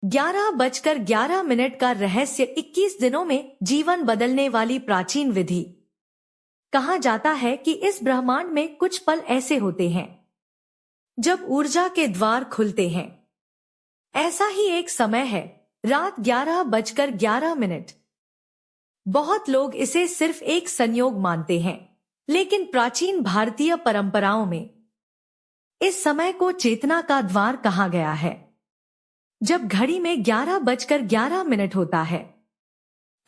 11:11 का रहस्य 21 दिनों में जीवन बदलने वाली प्राचीन विधि। कहा जाता है कि इस ब्रह्मांड में कुछ पल ऐसे होते हैं जब ऊर्जा के द्वार खुलते हैं। ऐसा ही एक समय है, रात 11:11। बहुत लोग इसे सिर्फ एक संयोग मानते हैं, लेकिन प्राचीन भारतीय परंपराओं में इस समय को चेतना का द्वार कहा गया है। जब घड़ी में 11:11 होता है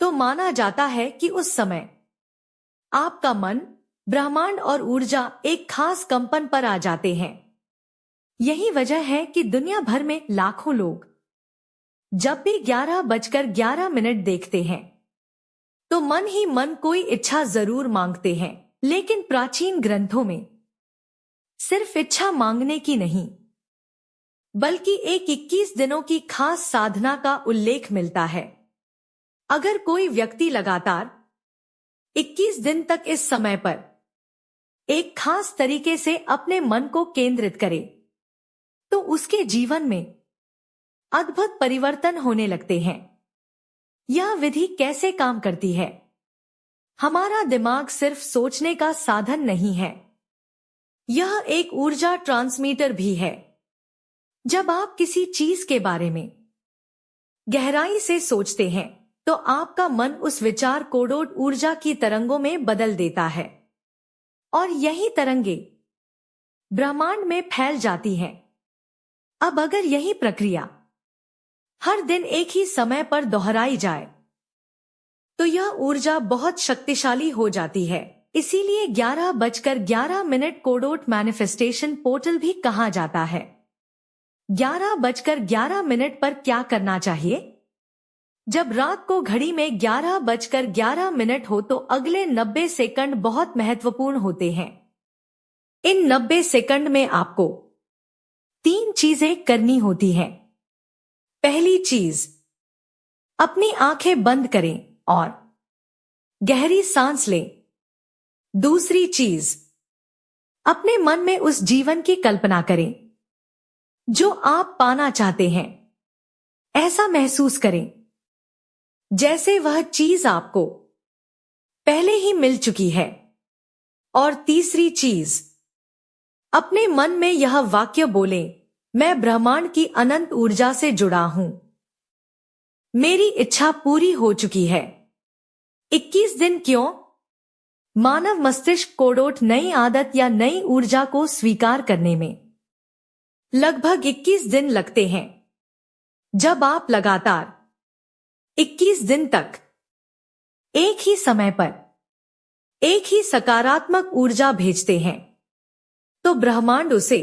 तो माना जाता है कि उस समय आपका मन, ब्रह्मांड और ऊर्जा एक खास कंपन पर आ जाते हैं। यही वजह है कि दुनिया भर में लाखों लोग जब भी 11:11 देखते हैं तो मन ही मन कोई इच्छा जरूर मांगते हैं, लेकिन प्राचीन ग्रंथों में सिर्फ इच्छा मांगने की नहीं, बल्कि एक 21 दिनों की खास साधना का उल्लेख मिलता है। अगर कोई व्यक्ति लगातार 21 दिन तक इस समय पर एक खास तरीके से अपने मन को केंद्रित करे तो उसके जीवन में अद्भुत परिवर्तन होने लगते हैं। यह विधि कैसे काम करती है? हमारा दिमाग सिर्फ सोचने का साधन नहीं है, यह एक ऊर्जा ट्रांसमीटर भी है। जब आप किसी चीज के बारे में गहराई से सोचते हैं तो आपका मन उस विचार को ऊर्जा की तरंगों में बदल देता है और यही तरंगे ब्रह्मांड में फैल जाती हैं। अब अगर यही प्रक्रिया हर दिन एक ही समय पर दोहराई जाए तो यह ऊर्जा बहुत शक्तिशाली हो जाती है। इसीलिए 11:11 कोडोट मैनिफेस्टेशन पोर्टल भी कहा जाता है। 11:11 पर क्या करना चाहिए? जब रात को घड़ी में 11:11 हो तो अगले 90 सेकंड बहुत महत्वपूर्ण होते हैं। इन 90 सेकंड में आपको 3 चीजें करनी होती हैं। पहली चीज, अपनी आंखें बंद करें और गहरी सांस लें। दूसरी चीज, अपने मन में उस जीवन की कल्पना करें जो आप पाना चाहते हैं। ऐसा महसूस करें जैसे वह चीज आपको पहले ही मिल चुकी है। और तीसरी चीज, अपने मन में यह वाक्य बोलें, मैं ब्रह्मांड की अनंत ऊर्जा से जुड़ा हूं, मेरी इच्छा पूरी हो चुकी है। 21 दिन क्यों? मानव मस्तिष्क कोडोट नई आदत या नई ऊर्जा को स्वीकार करने में लगभग 21 दिन लगते हैं। जब आप लगातार 21 दिन तक एक ही समय पर एक ही सकारात्मक ऊर्जा भेजते हैं तो ब्रह्मांड उसे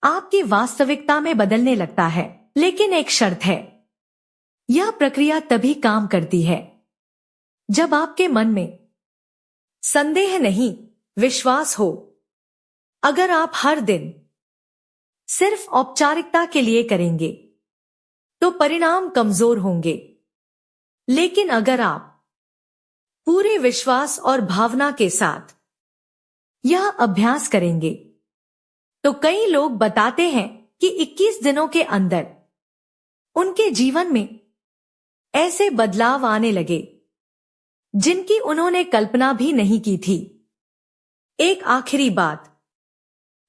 आपकी वास्तविकता में बदलने लगता है। लेकिन एक शर्त है, यह प्रक्रिया तभी काम करती है जब आपके मन में संदेह नहीं, विश्वास हो। अगर आप हर दिन सिर्फ औपचारिकता के लिए करेंगे तो परिणाम कमजोर होंगे, लेकिन अगर आप पूरे विश्वास और भावना के साथ यह अभ्यास करेंगे तो कई लोग बताते हैं कि 21 दिनों के अंदर उनके जीवन में ऐसे बदलाव आने लगे जिनकी उन्होंने कल्पना भी नहीं की थी। एक आखिरी बात,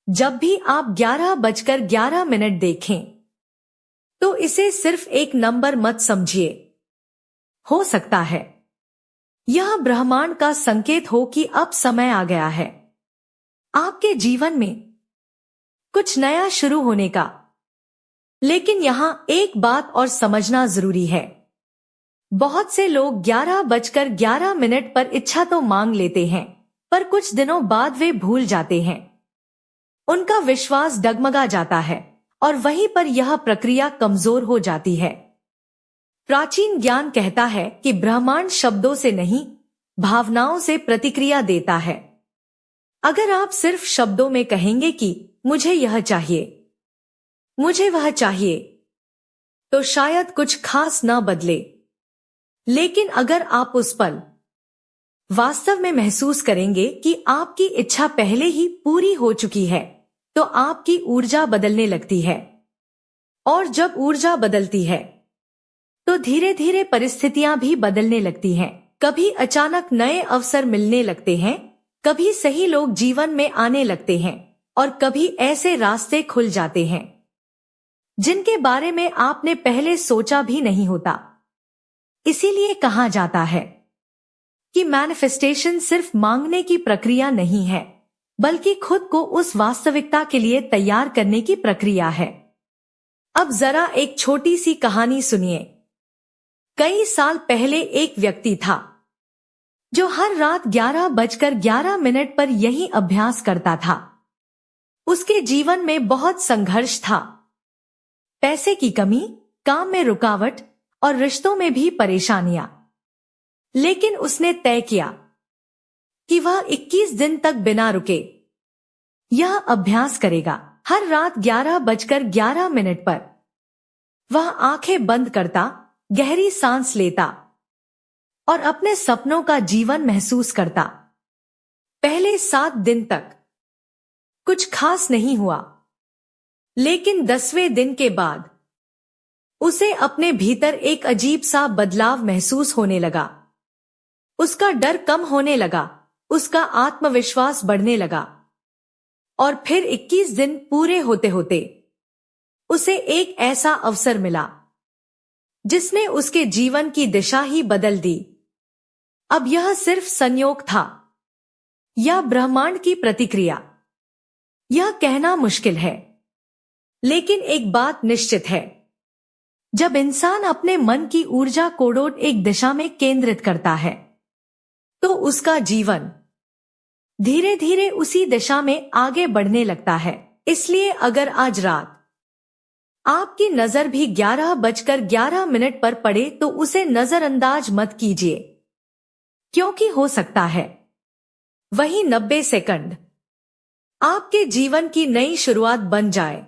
जब भी आप 11:11 देखें तो इसे सिर्फ एक नंबर मत समझिए। हो सकता है यह ब्रह्मांड का संकेत हो कि अब समय आ गया है आपके जीवन में कुछ नया शुरू होने का। लेकिन यहां एक बात और समझना जरूरी है, बहुत से लोग 11:11 पर इच्छा तो मांग लेते हैं, पर कुछ दिनों बाद वे भूल जाते हैं, उनका विश्वास डगमगा जाता है और वहीं पर यह प्रक्रिया कमजोर हो जाती है। प्राचीन ज्ञान कहता है कि ब्रह्मांड शब्दों से नहीं, भावनाओं से प्रतिक्रिया देता है। अगर आप सिर्फ शब्दों में कहेंगे कि मुझे यह चाहिए, मुझे वह चाहिए, तो शायद कुछ खास न बदले। लेकिन अगर आप उस पल वास्तव में महसूस करेंगे कि आपकी इच्छा पहले ही पूरी हो चुकी है, तो आपकी ऊर्जा बदलने लगती है। और जब ऊर्जा बदलती है तो धीरे धीरे परिस्थितियां भी बदलने लगती हैं। कभी अचानक नए अवसर मिलने लगते हैं, कभी सही लोग जीवन में आने लगते हैं और कभी ऐसे रास्ते खुल जाते हैं जिनके बारे में आपने पहले सोचा भी नहीं होता। इसीलिए कहा जाता है कि मैनिफेस्टेशन सिर्फ मांगने की प्रक्रिया नहीं है, बल्कि खुद को उस वास्तविकता के लिए तैयार करने की प्रक्रिया है। अब जरा एक छोटी सी कहानी सुनिए। कई साल पहले एक व्यक्ति था जो हर रात 11:11 पर यही अभ्यास करता था। उसके जीवन में बहुत संघर्ष था, पैसे की कमी, काम में रुकावट और रिश्तों में भी परेशानियां। लेकिन उसने तय किया कि वह 21 दिन तक बिना रुके यह अभ्यास करेगा। हर रात 11:11 पर वह आंखें बंद करता, गहरी सांस लेता और अपने सपनों का जीवन महसूस करता। पहले 7 दिन तक कुछ खास नहीं हुआ, लेकिन 10वें दिन के बाद उसे अपने भीतर एक अजीब सा बदलाव महसूस होने लगा। उसका डर कम होने लगा, उसका आत्मविश्वास बढ़ने लगा और फिर 21 दिन पूरे होते होते उसे एक ऐसा अवसर मिला जिसने उसके जीवन की दिशा ही बदल दी। अब यह सिर्फ संयोग था या ब्रह्मांड की प्रतिक्रिया, यह कहना मुश्किल है, लेकिन एक बात निश्चित है, जब इंसान अपने मन की ऊर्जा को एक दिशा में केंद्रित करता है तो उसका जीवन धीरे धीरे उसी दिशा में आगे बढ़ने लगता है। इसलिए अगर आज रात आपकी नजर भी 11:11 पर पड़े तो उसे नजरअंदाज मत कीजिए, क्योंकि हो सकता है वही 90 सेकंड आपके जीवन की नई शुरुआत बन जाए।